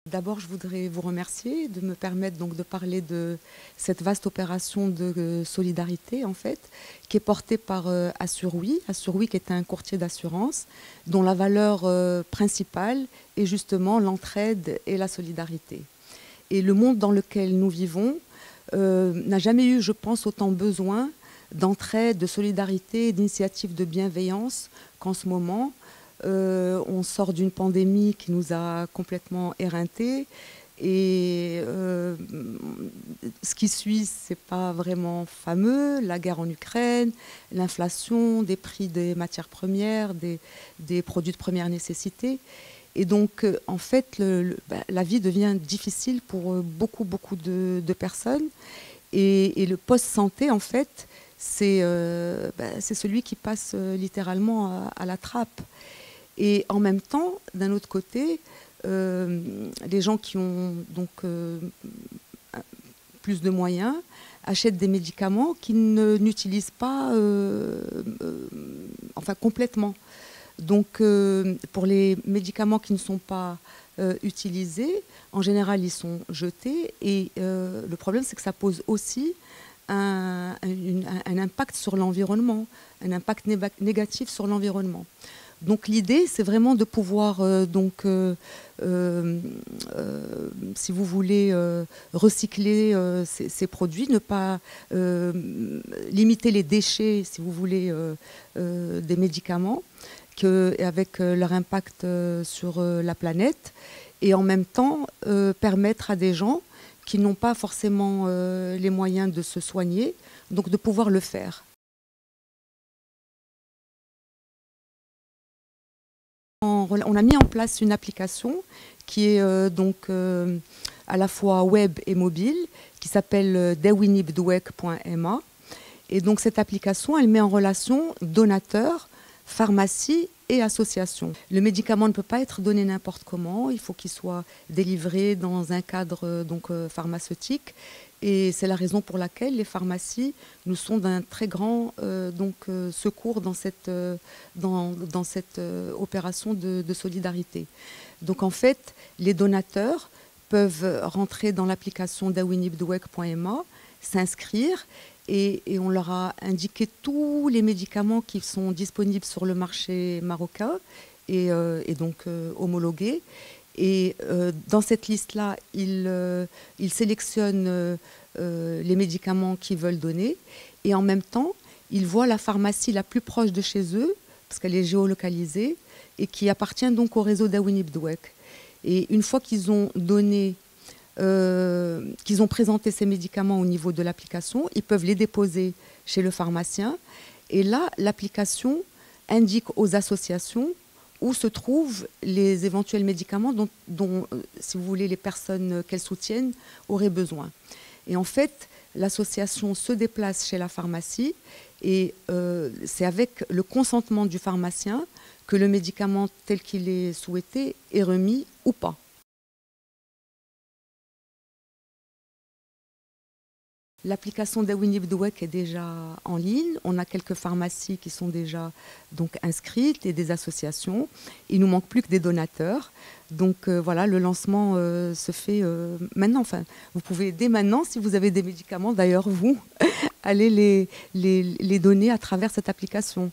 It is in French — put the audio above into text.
D'abord, je voudrais vous remercier de me permettre donc de parler de cette vaste opération de solidarité en fait, qui est portée par Assur'Wi. Assur'Wi qui est un courtier d'assurance dont la valeur principale est justement l'entraide et la solidarité. Et le monde dans lequel nous vivons n'a jamais eu, je pense, autant besoin d'entraide, de solidarité, d'initiatives de bienveillance qu'en ce moment. On sort d'une pandémie qui nous a complètement éreintés et ce qui suit, c'est pas vraiment fameux. La guerre en Ukraine, l'inflation, des prix des matières premières, des produits de première nécessité. Et donc, en fait, la vie devient difficile pour beaucoup de personnes. Et le post-santé, en fait, c'est celui qui passe littéralement à la trappe. Et en même temps, d'un autre côté, les gens qui ont donc plus de moyens achètent des médicaments qu'ils n'utilisent pas enfin complètement. Donc pour les médicaments qui ne sont pas utilisés, en général ils sont jetés et le problème c'est que ça pose aussi un impact sur l'environnement, un impact négatif sur l'environnement. Donc l'idée, c'est vraiment de pouvoir, si vous voulez, recycler ces produits, ne pas limiter les déchets, si vous voulez, des médicaments, avec leur impact sur la planète, et en même temps permettre à des gens qui n'ont pas forcément les moyens de se soigner, donc de pouvoir le faire. On a mis en place une application qui est à la fois web et mobile, qui s'appelle dewinibdwek.ma. Et donc cette application, elle met en relation donateurs, pharmacies et associations. Le médicament ne peut pas être donné n'importe comment, il faut qu'il soit délivré dans un cadre pharmaceutique. Et c'est la raison pour laquelle les pharmacies nous sont d'un très grand secours dans cette opération de solidarité. Donc en fait, les donateurs peuvent rentrer dans l'application dewinibdwek.ma, s'inscrire et on leur a indiqué tous les médicaments qui sont disponibles sur le marché marocain et donc homologués. Et dans cette liste-là, ils sélectionnent les médicaments qu'ils veulent donner. Et en même temps, ils voient la pharmacie la plus proche de chez eux, parce qu'elle est géolocalisée, et qui appartient donc au réseau Dewinibdwek. Et une fois qu'ils ont donné, qu'ils ont présenté ces médicaments au niveau de l'application, ils peuvent les déposer chez le pharmacien. Et là, l'application indique aux associations où se trouvent les éventuels médicaments dont, si vous voulez, les personnes qu'elles soutiennent auraient besoin. Et en fait, l'association se déplace chez la pharmacie et c'est avec le consentement du pharmacien que le médicament tel qu'il est souhaité est remis ou pas. L'application Dewinibdwek est déjà en ligne. On a quelques pharmacies qui sont déjà donc inscrites et des associations. Il nous manque plus que des donateurs. Donc voilà, le lancement se fait maintenant. Enfin, vous pouvez dès maintenant, si vous avez des médicaments, d'ailleurs vous, aller les donner à travers cette application.